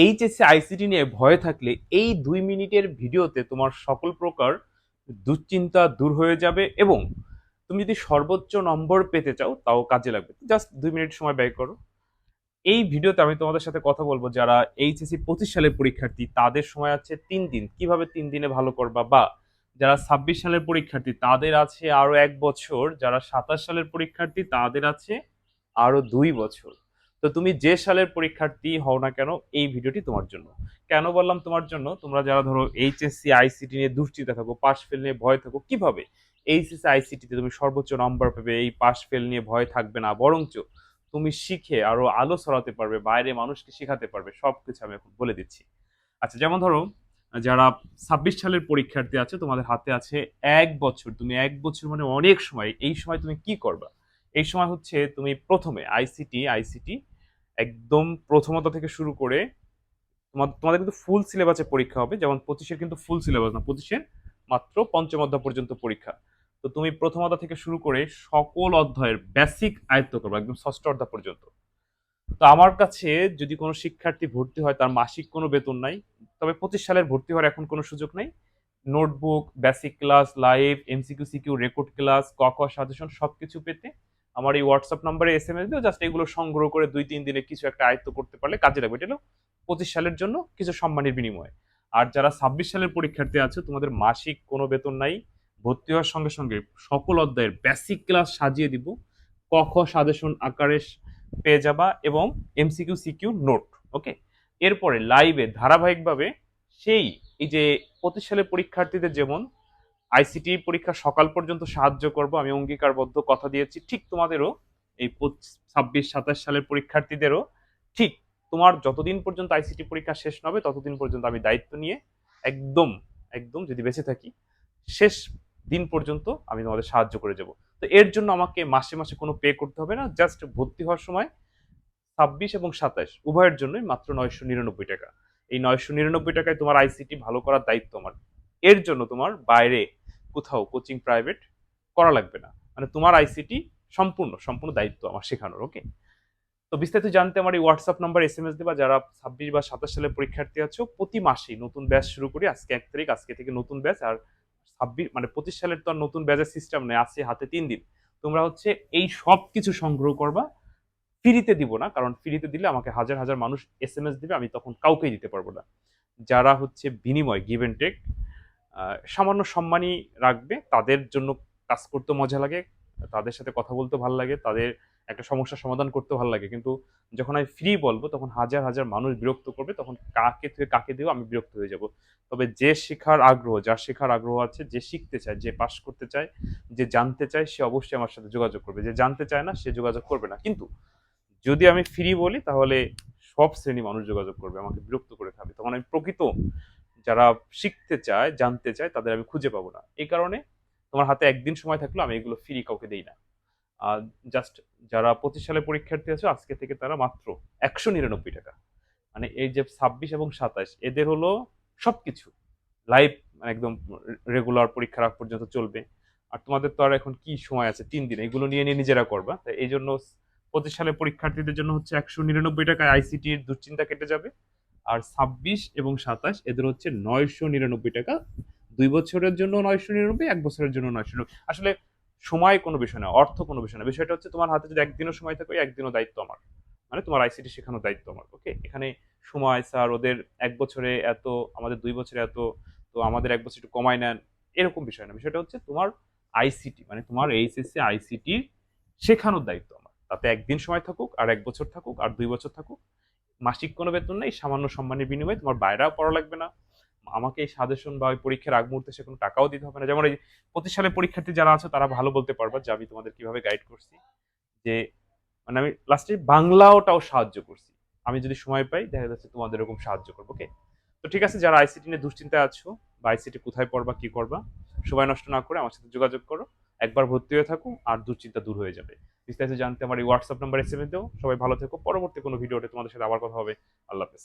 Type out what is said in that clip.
HSC ICT নিয়ে ভয়ে থাকলে এই 2 মিনিটের ভিডিওতে তোমার সকল প্রকার দুশ্চিন্তা দূর হয়ে যাবে এবং তুমি যদি সর্বোচ্চ নম্বর পেতে চাও তাও কাজে লাগবে। জাস্ট 2 মিনিট সময় ব্যয় করো। এই ভিডিওতে আমি তোমাদের সাথে কথা বলবো যারা এইচএসসি 25 সালের পরীক্ষার্থী তাদের সময় আছে 3 দিন, কিভাবে 3 দিনে ভালো করবা, বা যারা 26 সালের পরীক্ষার্থী তাদের আছে আরো 1 বছর, যারা 27 সালের পরীক্ষার্থী তাদের আছে আরো 2 বছর। তো তুমি যে সালের পরীক্ষার্থী হও না কেন এই ভিডিওটি তোমার জন্য। কেন বললাম তোমার জন্য? তোমরা যারা ধরো এইচএসসি আইসিটি নিয়ে দুশ্চিন্তা থাকো, পাশ ফেল নিয়ে ভয় থাকো, কিভাবে এইচএসসি আইসিটিতে তুমি সর্বোচ্চ নম্বর পাবে, এই পাশ ফেল নিয়ে ভয় থাকবে না, বরঞ্চ তুমি শিখে আরো আলো ছড়াতে পারবে, বাইরে মানুষকে শেখাতে পারবে, সবকিছু আমি এখন বলে দিচ্ছি। আচ্ছা, যেমন ধরো যারা 26 সালের পরীক্ষার্থী আছে তোমাদের হাতে আছে 1 বছর। তুমি 1 বছর মানে অনেক সময়। এই সময় তুমি কি করবা? এই সময় হচ্ছে তুমি প্রথমে আইসিটি একদম প্রথমত থেকে শুরু করে তোমাদের কিন্তু ফুল সিলেবাসে পরীক্ষা হবে। যেমন 25-এর কিন্তু ফুল সিলেবাস না, 25-এর মাত্র পঞ্চম অধ্যায় পর্যন্ত পরীক্ষা। তো তুমি প্রথম অধ্যায় থেকে শুরু করে সকল অধ্যায়ের বেসিক আয়ত্ত করবে একদম ষষ্ঠ অধ্যায় পর্যন্ত। তো আমার কাছে যদি কোনো শিক্ষার্থী ভর্তি হয় তার মাসিক কোনো বেতন নাই, তবে 25 সালের ভর্তি হওয়ার এখন কোনো সুযোগ নেই। Notebook, basic class, live MCQ CQ, record class, ক খ সাজেশন সবকিছু পেতে আমার এই হোয়াটসঅ্যাপ নাম্বারে এসএমএস দিও। জাস্ট এগুলো সংগ্রহ করে 2-3 দিনে কিছু একটা আয়ত্ত করতে পারলে কাজে লাগবে। এটা হলো 25 সালের জন্য কিছু সম্মানের বিনিময়ে। আর যারা 26 সালের পরীক্ষার্থী আছে তোমাদের মাসিক কোনো বেতন নাই। ভর্তি হওয়ার সঙ্গে সঙ্গে সকল অধ্যায়ের বেসিক ক্লাস সাজিয়ে দিব, ক খ সাজেশন আকারে পেয়ে যাবা এবং এমসিকিউ সিকিউ নোট। ওকে, এরপরে লাইভে ধারাবাহিকভাবে সেই এই যে 25 সালের পরীক্ষার্থীদের যেমন আইসিটি পরীক্ষা সকাল পর্যন্ত সাহায্য করব, আমি অঙ্গীকারবদ্ধ কথা দিয়েছি, ঠিক তোমাদেরও এই 26-27 সালের পরীক্ষার্থীদেরও ঠিক তোমার যতদিন পর্যন্ত আইসিটি পরীক্ষা শেষ না হবে ততদিন পর্যন্ত আমি দায়িত্ব নিয়ে একদম একদম যদি বেঁচে থাকি শেষ দিন পর্যন্ত আমি তোমাদের সাহায্য করে যাব। তো এর জন্য আমাকে মাসে মাসে কোনো পে করতে হবে না। জাস্ট ভর্তি হওয়ার সময় 26 এবং 27 উভয়ের জন্যই মাত্র 999 টাকা। এই 999 টাকায় তোমার আইসিটি ভালো করার দায়িত্ব আমার। এর জন্য তোমার বাইরে কোথাও কোচিং প্রাইভেট করা লাগবে না। মানে তোমার আইসিটি সম্পূর্ণ সম্পূর্ণ দায়িত্ব আমার শেখানোর। ওকে, তো বিস্তারিত জানতে আমার এই হোয়াটসঅ্যাপ নাম্বার এসএমএস দেবা। যারা 26 বা 27 সালের পরীক্ষার্থী আছো প্রতি মাসেই নতুন ব্যাচ শুরু করি। আজকে 1 তারিখ, আজকে থেকে নতুন ব্যাচ। আর 25 সালের তো আর নতুন ব্যাচের সিস্টেম নেই, আছে হাতে 3 দিন। তোমরা হচ্ছে এই সব কিছু সংগ্রহ করবা। ফ্রিতে দিব না, কারণ ফ্রিতে দিলে আমাকে হাজার হাজার মানুষ এসএমএস দিবে, আমি তখন কাউকেই দিতে পারবো না। যারা হচ্ছে বিনিময় গিভ এন্ড টেক সামান্য সম্মানই রাখবে, তাদের জন্য কাজ করতে মজা লাগে, তাদের সাথে কথা বলতে ভালো লাগে, তাদের একটা সমস্যার সমাধান করতে ভালো লাগে। কিন্তু যখন আমি ফ্রি বলবো তখন হাজার হাজার মানুষ বিরক্ত করবে, তখন কাকে থেকে কাকে দিও আমি বিরক্ত হয়ে যাব। তবে যে শেখার আগ্রহ, যার শেখার আগ্রহ আছে, যে শিখতে চায়, যে পাশ করতে চায়, যে জানতে চায়, সে অবশ্যই আমার সাথে যোগাযোগ করবে। যে জানতে চায় না সে যোগাযোগ করবে না। কিন্তু যদি আমি ফ্রি বলি তাহলে সব শ্রেণী মানুষ যোগাযোগ করবে, আমাকে বিরক্ত করে খাবে। তখন আমি প্রকৃত যারা শিখতে চায়, জানতে চায়, তাদের আমি খুঁজে পাবো না। এই কারণে তোমার হাতে একদিন সময় থাকলেও আমি এগুলো ফ্রি কাউকে দেই না। আর জাস্ট যারা 25 সালে পরীক্ষার্থী আছে আজকে থেকে তারা মাত্র 199 টাকা। মানে এই যে 26 এবং 27 এদের হলো সবকিছু লাইভ, মানে একদম রেগুলার পরীক্ষার আগ পর্যন্ত চলবে। আর তোমাদের তো আর এখন কি সময় আছে 3 দিন, এগুলো নিয়ে নিয়ে নিজেরা করবা। তাই এই জন্য 25 সালের পরীক্ষার্থীদের জন্য হচ্ছে 199 টাকায় আইসিটির দুশ্চিন্তা কেটে যাবে। আর 26 এবং 27 এদের হচ্ছে 999 টাকা। 2 বছরের জন্য 999, 1 বছরের জন্য 999। আসলে সময় কোনো বিষয় না, অর্থ কোনো বিষয় না, বিষয়টা হচ্ছে তোমার হাতে যদি একদিনও সময় থাকে, ওই একদিনও দায়িত্ব আমার। মানে তোমার আইসিটি শেখানোর দায়িত্ব আমার। ওকে, এখানে সময় স্যার ওদের 1 বছরে এত, আমাদের 2 বছরে এত, তো আমাদের 1 বছর একটু কমায় নেন, এরকম বিষয় না। বিষয়টা হচ্ছে তোমার আইসিটি মানে তোমার এইচএসসি আইসিটির শেখানোর দায়িত্ব আমার। তাতে একদিন সময় থাকুক, আর 1 বছর থাকুক, আর 2 বছর থাকুক, মাসিক কোনো বেতন নেই, সামান্য সম্মানের বিনিময়ে তোমার বাইরেও পড়া লাগবে না। আমাকে এই সাজেশন বা ওই পরীক্ষার আগ মুহূর্তে সে কোনো টাকাও দিতে হবে না। যেমন এই 25 সালের পরীক্ষার্থী যারা আছে তারা ভালো বলতে পারবা যে আমি তোমাদের কিভাবে গাইড করছি। যে মানে আমি লাস্টে বাংলাওটাও সাহায্য করছি। আমি যদি সময় পাই দেখা যাচ্ছে তোমাদের এরকম সাহায্য করবো। ওকে, তো ঠিক আছে, যারা আইসিটি নিয়ে দুশ্চিন্তায় আছো বা আইসিটি কোথায় পড়বা কি করবা, সময় নষ্ট না করে আমার সাথে যোগাযোগ করো। একবার ভর্তি হয়ে থাকো আর দুশ্চিন্তা দূর হয়ে যাবে। বিস্তারিত জানতে আমার এই হোয়াটসঅ্যাপ নাম্বার এসএমএস দাও। সবাই ভালো থেকো, পরবর্তী কোনো ভিডিওতে তোমাদের সাথে আবার কথা হবে। আল্লাহ হাফেজ।